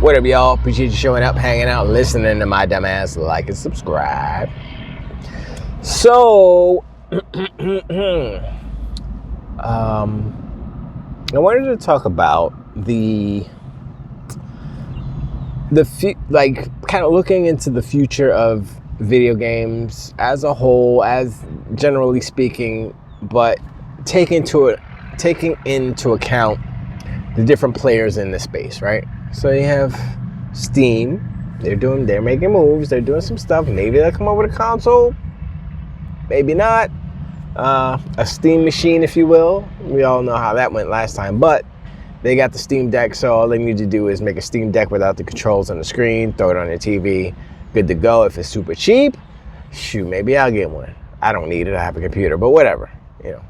What up, y'all? Appreciate you showing up, hanging out, listening to my dumb ass. Like and subscribe. So, I wanted to talk about kind of looking into the future of video games as a whole, as generally speaking, but taking into account the different players in the space, right? So you have Steam. They're making moves. They're doing some stuff. Maybe they'll come up with a console. Maybe not. A Steam machine, if you will. We all know how that went last time, but they got the Steam Deck, so all they need to do is make a Steam Deck without the controls on the screen, throw it on your TV, good to go. If it's super cheap, shoot, maybe I'll get one. I don't need it. I have a computer, but whatever, you know.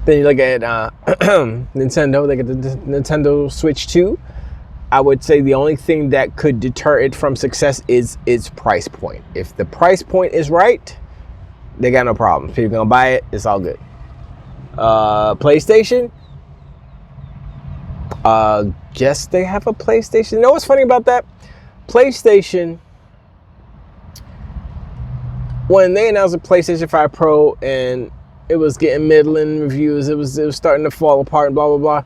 Then you look at Nintendo. They got the Nintendo Switch 2. I would say the only thing that could deter it from success is its price point. If the price point is right, they got no problem. People gonna buy it. It's all good. PlayStation. Guess they have a PlayStation. You know what's funny about that? PlayStation, when they announced the PlayStation 5 Pro and it was getting middling reviews, it was starting to fall apart and blah, blah, blah,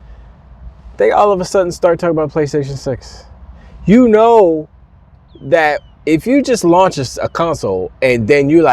they all of a sudden start talking about PlayStation 6. You know that if you just launch a console and then you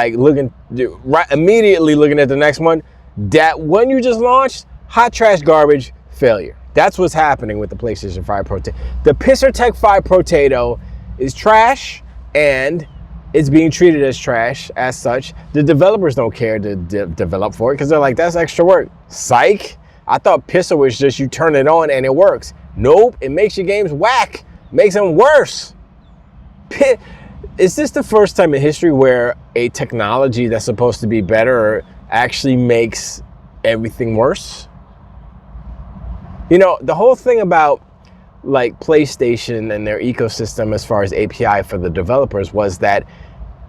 immediately looking at the next one, that one you just launched, hot trash garbage, failure. That's what's happening with the PlayStation 5 Pro. The PisserTech 5 Potato is trash, and it's being treated as trash as such. The developers don't care to develop for it because they're like, that's extra work. Psych. I thought Pisser was just you turn it on and it works. Nope, it makes your games whack. Makes them worse. Is this the first time in history where a technology that's supposed to be better actually makes everything worse? You know, the whole thing about like PlayStation and their ecosystem as far as API for the developers was that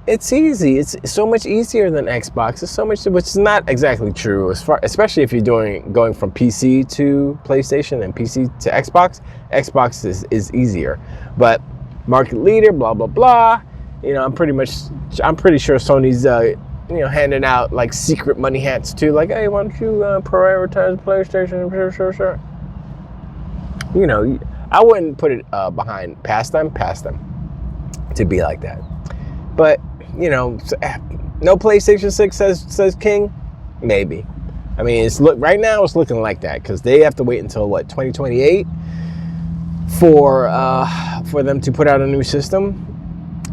it's easy. It's so much easier than Xbox. It's so much, which is not exactly true, especially if you're going from PC to PlayStation and PC to Xbox. Xbox is easier, but market leader, blah blah blah. You know, I'm pretty sure Sony's handing out like secret money hats too. Like, hey, why don't you prioritize PlayStation? Sure. You know, I wouldn't put it past them to be like that. But, you know, no PlayStation 6 says King? Maybe. I mean, right now it's looking like that because they have to wait until 2028 for them to put out a new system.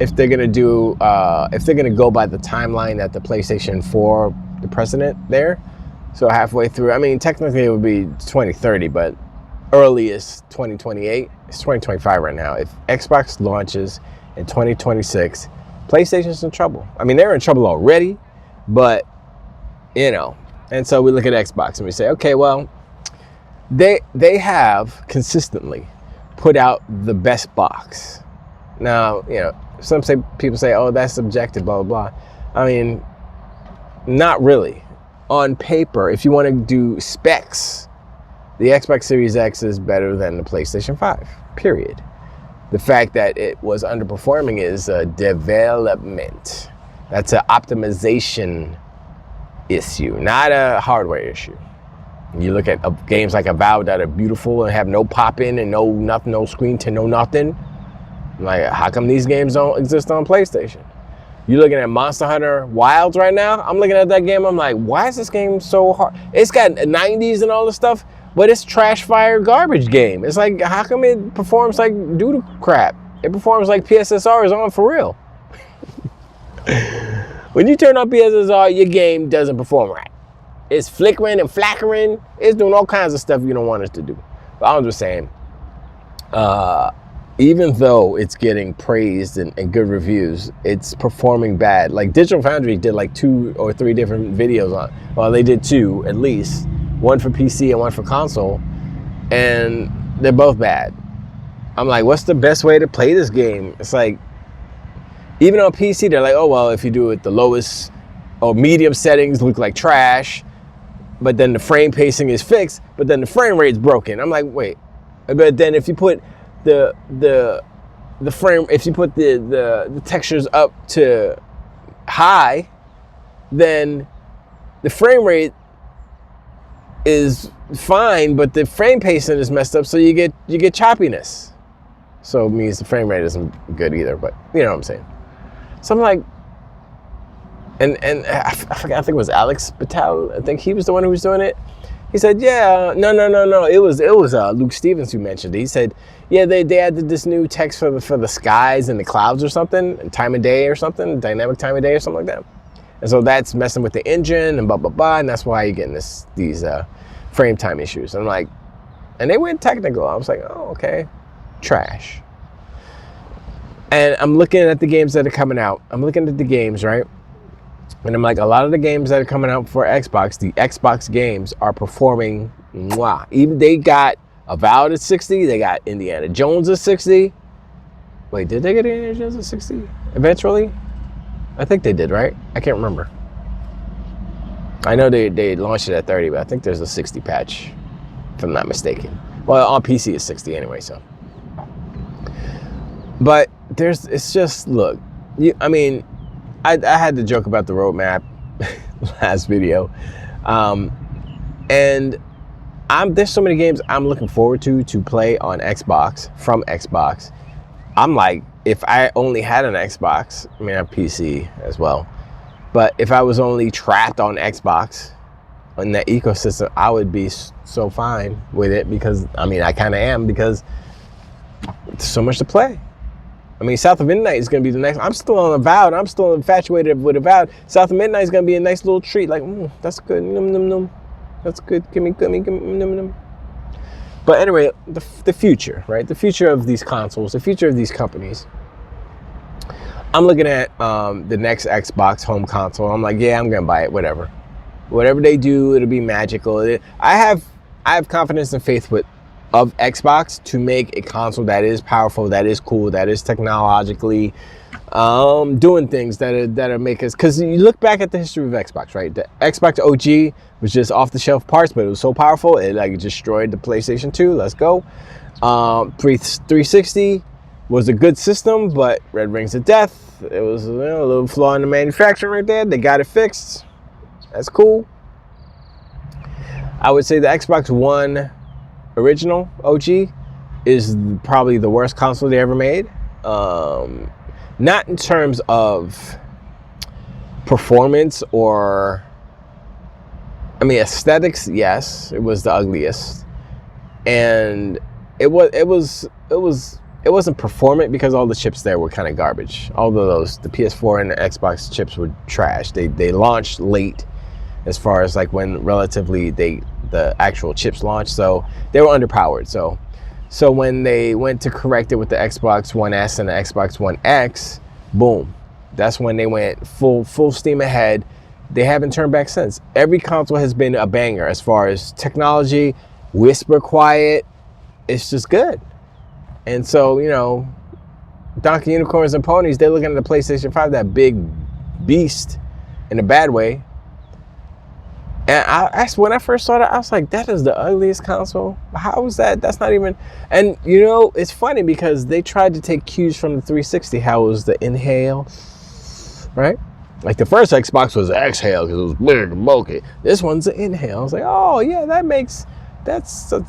If they're gonna go by the timeline that the PlayStation 4, the precedent there. So halfway through, I mean, technically it would be 2030, but earliest 2028. It's 2025 right now. If Xbox launches in 2026, PlayStation's in trouble. I mean, they're in trouble already, but you know. And so we look at Xbox and we say, okay, well, they have consistently put out the best box. Now, you know, people say, oh, that's subjective, blah blah blah. I mean, not really. On paper, if you want to do specs, the Xbox Series X is better than the PlayStation 5, period. The fact that it was underperforming is a development. That's an optimization issue, not a hardware issue. You look at games like Avowed that are beautiful and have no pop-in and no nothing, no screen to no nothing. Like, how come these games don't exist on PlayStation? You're looking at Monster Hunter Wilds right now. I'm looking at that game. I'm like, why is this game so hard? It's got 90s and all this stuff, but it's trash fire garbage game. It's like, how come it performs like doodle crap? It performs like PSSR is on for real. When you turn on PSSR, your game doesn't perform right. It's flickering and flackering. It's doing all kinds of stuff you don't want it to do. But I'm just saying, even though it's getting praised and good reviews, it's performing bad. Like Digital Foundry did like 2 or 3 different videos on, well, they did 2 at least, one for PC and one for console, and they're both bad. I'm like, what's the best way to play this game? It's like, even on PC, they're like, oh, well, if you do it the lowest or medium settings, look like trash, but then the frame pacing is fixed, but then the frame rate's broken. I'm like, wait, but then if you put the frame, if you put the textures up to high, then the frame rate is fine, but the frame pacing is messed up, so you get choppiness. So it means the frame rate isn't good either, but you know what I'm saying. So I'm like, and I forgot, I think it was Alex Batal, I think he was the one who was doing it. He said, yeah, no, it was Luke Stevens who mentioned it. He said, yeah, they added this new text for the skies and the clouds or something, time of day or something, dynamic time of day or something like that. And so that's messing with the engine and blah, blah, blah, and that's why you're getting these frame time issues. And I'm like, and they went technical. I was like, oh, okay, trash. And I'm looking at the games that are coming out. I'm looking at the games, right? And I'm like, a lot of the games that are coming out for Xbox, the Xbox games are performing, mwah. Even they got Avowed at 60, they got Indiana Jones at 60. Wait, did they get Indiana Jones at 60 eventually? I think they did, right? I can't remember. I know they launched it at 30, but I think there's a 60 patch, if I'm not mistaken. Well, on PC it's 60 anyway, so. But it's just, look, I mean, I had to joke about the roadmap last video. And there's so many games I'm looking forward to play on Xbox, from Xbox. I'm like, if I only had an Xbox, I mean, I have PC as well, but if I was only trapped on Xbox, in that ecosystem, I would be so fine with it, because, I mean, I kind of am, because there's so much to play. I mean, South of Midnight is going to be the next. I'm still on Avowed. I'm still infatuated with Avowed. South of Midnight is going to be a nice little treat. Like, that's good. Num, num, num. That's good. Give me, num, num. But anyway, the future, right? The future of these consoles, the future of these companies. I'm looking at the next Xbox home console. I'm like, yeah, I'm going to buy it, whatever. Whatever they do, it'll be magical. I have confidence and faith of Xbox to make a console that is powerful, that is cool, that is technologically doing things that are make us, because you look back at the history of Xbox, right? The Xbox OG was just off the shelf parts, but it was so powerful it like destroyed the PlayStation 2. Let's go. 360 was a good system, but Red Rings of Death, it was a little flaw in the manufacturing right there. They got it fixed. That's cool. I would say the Xbox One original OG is probably the worst console they ever made. Not in terms of performance or, I mean, aesthetics. Yes, it was the ugliest, and it wasn't performant because all the chips there were kind of garbage. All of those, the PS4 and the Xbox chips were trash. They launched late, as far as like when relatively the actual chips launched, so they were underpowered. So when they went to correct it with the Xbox One S and the Xbox One X, boom, that's when they went full steam ahead. They haven't turned back since. Every console has been a banger as far as technology, whisper quiet. It's just good. And so, you know, Donkey Unicorns and Ponies, they're looking at the PlayStation 5, that big beast, in a bad way. And when I first saw that, I was like, that is the ugliest console. How is that? That's not even... And, you know, it's funny because they tried to take cues from the 360, how it was the inhale, right? Like the first Xbox was the exhale because it was big and bulky. This one's the inhale. I was like, oh, yeah, that's a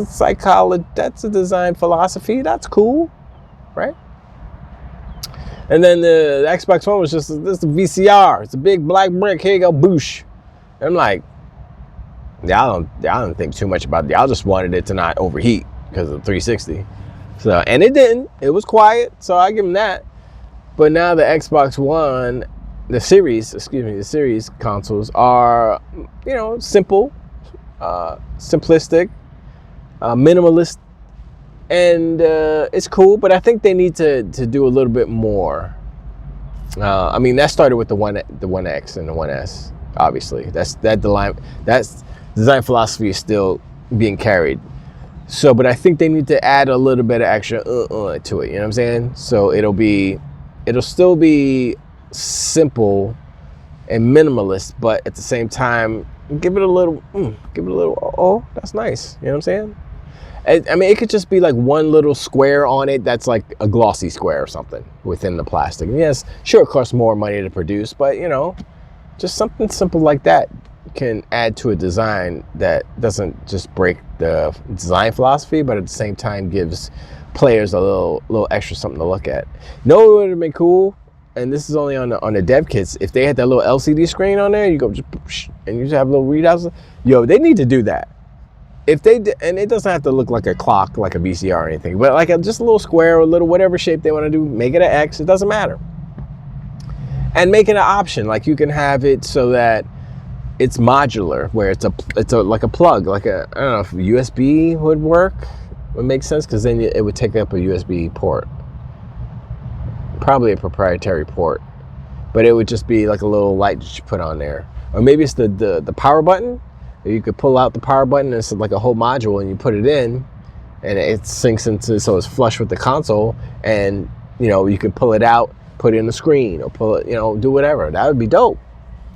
psychology, that's a design philosophy. That's cool, right? And then the Xbox One was just this VCR. It's a big black brick. Here you go, boosh. And I'm like, y'all don't think too much about it. Y'all just wanted it to not overheat because of the 360. So, and it didn't. It was quiet, so I give them that. But now the Xbox One, the series consoles are, you know, simple, simplistic, minimalist, and it's cool. But I think they need to do a little bit more. I mean, that started with the One X and the One S. Obviously, that's design philosophy is still being carried. So, but I think they need to add a little bit of extra to it. You know what I'm saying? So it'll still be simple and minimalist, but at the same time, give it a little. Oh, that's nice. You know what I'm saying? I mean, it could just be like one little square on it that's like a glossy square or something within the plastic. And yes, sure, it costs more money to produce, but you know, just something simple like that can add to a design that doesn't just break the design philosophy, but at the same time gives players a little extra something to look at. No, it would have been cool, and this is only on the dev kits. If they had that little LCD screen on there, you go just and you just have little readouts. Yo, they need to do that. If they did, and it doesn't have to look like a clock, like a VCR or anything, but like just a little square or a little whatever shape they want to do, make it an X. It doesn't matter. And make it an option, like you can have it so that it's modular, where it's a like a plug, like a, I don't know if USB would work, would make sense, because then it would take up a USB port, probably a proprietary port, but it would just be like a little light that you put on there, or maybe it's the power button. You could pull out the power button and it's like a whole module, and you put it in, and it syncs into, so it's flush with the console, and you know you can pull it out, put it in the screen, or pull it, you know, do whatever. That would be dope.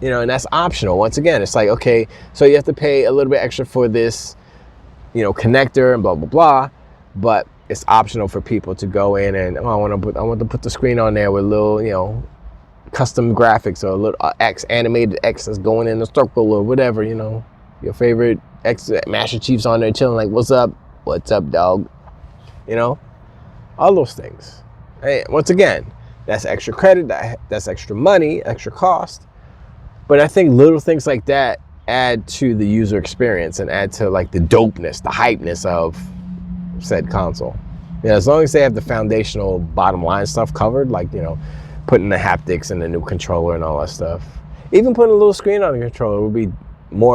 You know, and that's optional. Once again, it's like, okay, so you have to pay a little bit extra for this, you know, connector and blah blah blah, but it's optional for people to go in and, oh, I want to put the screen on there with a little, you know, custom graphics, or a little X, animated X that's going in the circle or whatever, you know, your favorite X Master Chief's on there chilling like, what's up, dog, you know, all those things. Hey, once again, that's extra credit, that's extra money, extra cost. But I think little things like that add to the user experience and add to like the dopeness, the hypeness of said console. You know, as long as they have the foundational bottom line stuff covered, like, you know, putting the haptics and the new controller and all that stuff. Even putting a little screen on the controller would be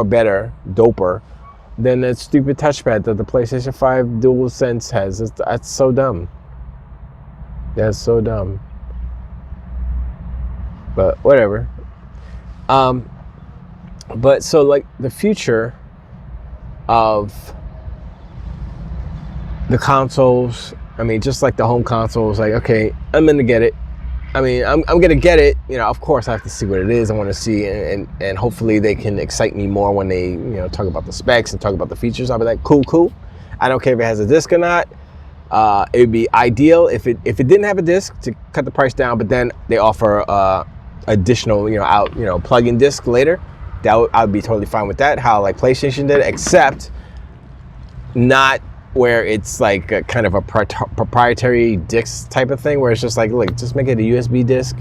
better, doper than that stupid touchpad that the PlayStation 5 DualSense has. That's so dumb. That's so dumb. But whatever. But so like the future of the consoles, I mean, just like the home consoles, like, okay, I'm gonna get it. I mean, I'm gonna get it. You know, of course I have to see what it is. I want to see, and hopefully they can excite me more when they, you know, talk about the specs and talk about the features. I'll be like, cool. I don't care if it has a disc or not. It would be ideal if it didn't have a disc, to cut the price down, but then they offer additional, you know, plug-in disc later. I'd be totally fine with that, how like PlayStation did, except not where it's like a kind of a proprietary disc type of thing, where it's just like, look, just make it a USB disc,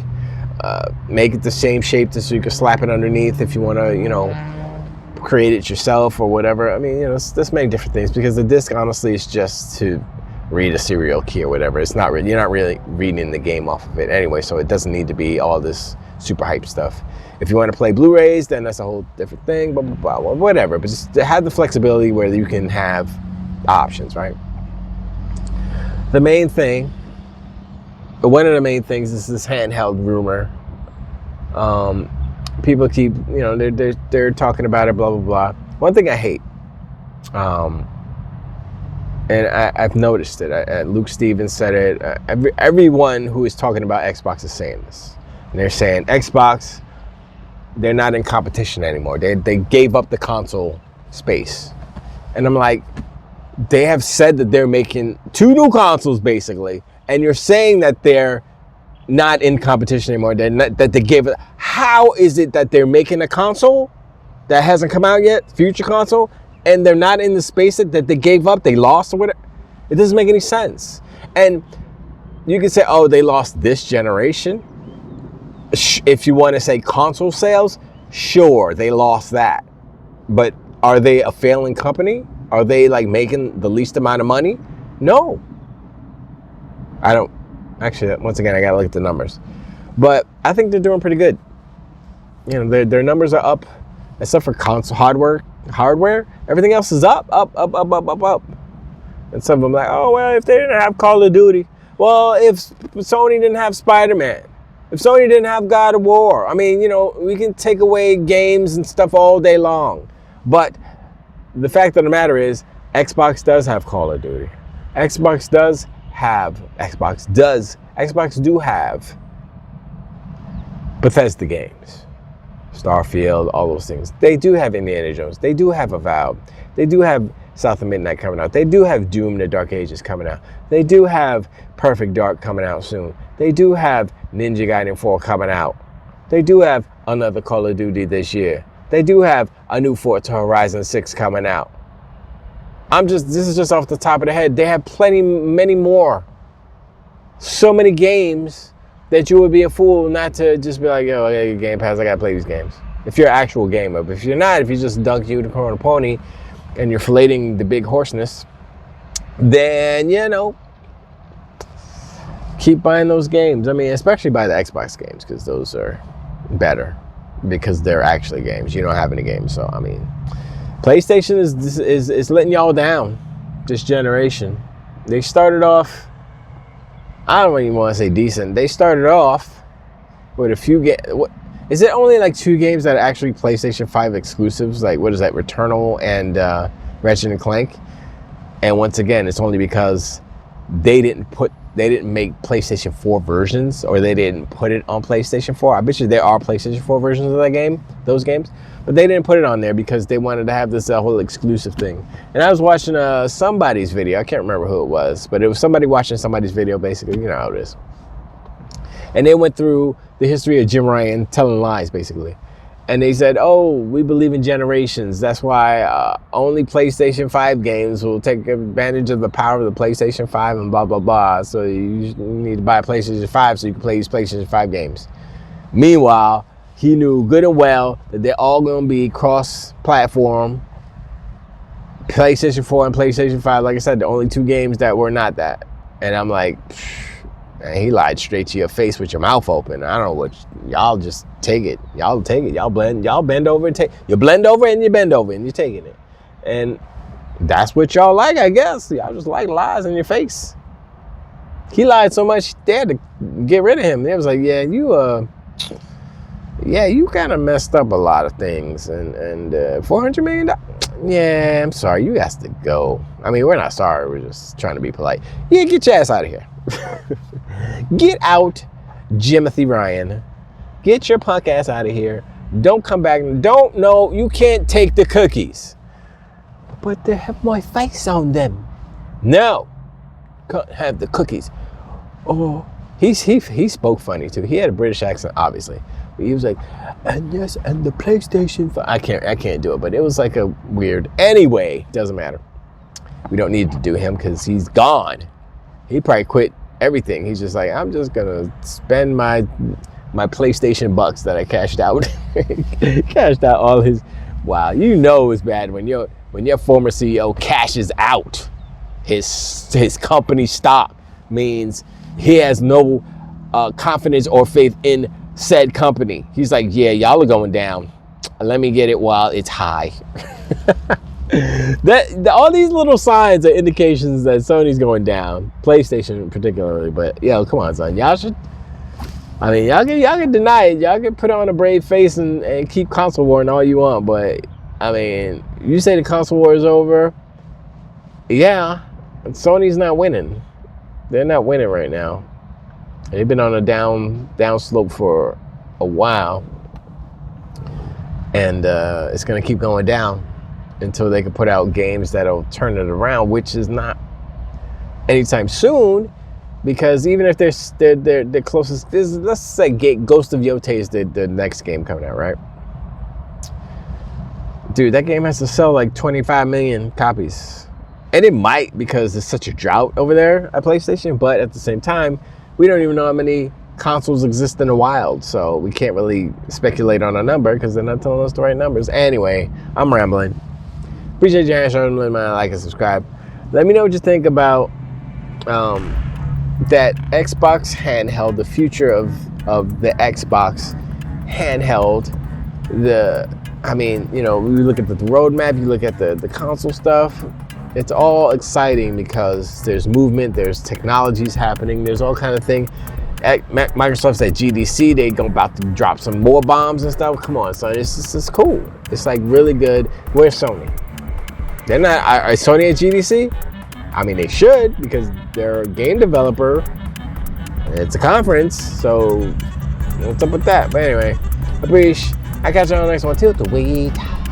make it the same shape so you can slap it underneath if you want to, you know, create it yourself or whatever. I mean, you know, there's many different things, because the disc honestly is just to read a serial key or whatever. It's not really, you're not really reading the game off of it anyway, so it doesn't need to be all this super hype stuff. If you want to play Blu-rays, then that's a whole different thing, blah, blah, blah, whatever. But just to have the flexibility where you can have options, right? The main thing, one of the main things is this handheld rumor. People keep, you know, they're talking about it, blah, blah, blah. One thing I hate, and I've noticed it. Luke Stevens said it. Everyone who is talking about Xbox is saying this. And they're saying Xbox, they're not in competition anymore. They gave up the console space. And I'm like, they have said that they're making 2 new consoles basically, and you're saying that they're not in competition anymore. That they gave it. How is it that they're making a console that hasn't come out yet, future console, and they're not in the space that they gave up, they lost or whatever? It doesn't make any sense. And you can say, oh, they lost this generation. If you want to say console sales, sure, they lost that. But are they a failing company? Are they like making the least amount of money? No. I don't. Actually, once again, I gotta look at the numbers. But I think they're doing pretty good. You know, their numbers are up, except for console hardware. Everything else is up. And some of them like, oh, well, if they didn't have Call of Duty. Well, if Sony didn't have Spider-Man. If Sony didn't have God of War. I mean, you know, we can take away games and stuff all day long. But the fact of the matter is, Xbox does have Call of Duty. Xbox do have Bethesda games. Starfield, all those things. They do have Indiana Jones. They do have Avowed. They do have South of Midnight coming out. They do have Doom: The Dark Ages coming out. They do have Perfect Dark coming out soon. They do have Ninja Gaiden 4 coming out. They do have another Call of Duty this year. They do have a new Forza Horizon 6 coming out. This is just off the top of the head. They have many more. So many games that you would be a fool not to just be like, yo, I got Game Pass, I gotta play these games. If you're an actual gamer. But if you're not, if you just dunk unicorn and pony and you're filleting the big horseness, then, keep buying those games. I mean, especially buy the Xbox games, because those are better, because they're actually games. You don't have any games, so I mean, PlayStation is letting y'all down this generation. They started off, I don't even want to say decent. They started off with a few games. Is it only like 2 games that are actually PlayStation 5 exclusives? Like, what is that? Returnal and Ratchet and Clank. And once again, it's only because they didn't make PlayStation 4 versions, or they didn't put it on PlayStation 4. I bet you there are PlayStation 4 versions of those games, but they didn't put it on there because they wanted to have this whole exclusive thing. And I was watching somebody's video. I can't remember who it was, but it was somebody watching somebody's video, basically. You know how it is. And they went through the history of Jim Ryan telling lies, basically. And they said, oh, we believe in generations. That's why only PlayStation 5 games will take advantage of the power of the PlayStation 5 and blah, blah, blah. So you need to buy a PlayStation 5 so you can play these PlayStation 5 games. Meanwhile, he knew good and well that they're all going to be cross-platform. PlayStation 4 and PlayStation 5, like I said, the only 2 games that were not that. And I'm like, man, he lied straight to your face with your mouth open. I don't know what, y'all just take it. Y'all take it. Y'all bend over and take. You blend over and you bend over and you're taking it. And that's what y'all like, I guess. Y'all just like lies in your face. He lied so much they had to get rid of him. They was like, yeah, you kind of messed up a lot of things. And $400 million? Yeah, I'm sorry. You got to go. I mean, we're not sorry. We're just trying to be polite. Yeah, get your ass out of here. Get out, Jimothy Ryan. Get your punk ass out of here. Don't come back. You can't take the cookies. But they have my face on them. No, can't have the cookies. Oh, he spoke funny too. He had a British accent, obviously. He was like, and yes, and the PlayStation 5. I can't do it, but it was like a weird. Anyway, doesn't matter. We don't need to do him because he's gone. He probably quit everything. He's just like, I'm just gonna spend my PlayStation bucks that I cashed out. Cashed out all his. Wow, it's bad when your former CEO cashes out his company stock. Means he has no confidence or faith in said company. He's like, yeah, y'all are going down. Let me get it while it's high. All these little signs are indications that Sony's going down, PlayStation particularly. But come on, son, y'all can deny it, y'all can put on a brave face and keep console warring all you want. But I mean, you say the console war is over, Sony's not winning. They're not winning right now. They've been on a down slope for a while, and it's gonna keep going down until they can put out games that'll turn it around, which is not anytime soon, because even if they're closest, let's say Ghost of Yote is the next game coming out, right? Dude, that game has to sell like 25 million copies. And it might, because there's such a drought over there at PlayStation, but at the same time, we don't even know how many consoles exist in the wild, so we can't really speculate on a number because they're not telling us the right numbers. Anyway, I'm rambling. Appreciate your answer, like and subscribe. Let me know what you think about that Xbox handheld, the future of the Xbox handheld. We look at the roadmap, you look at the console stuff. It's all exciting because there's movement, there's technologies happening, there's all kind of thing. Microsoft's at GDC, they about to drop some more bombs and stuff. Come on, son, it's cool. It's like really good. Where's Sony? They're not. Are Sony at GDC? I mean, they should, because they're a game developer. It's a conference, so what's up with that? But anyway, I catch you on the next one too. The week.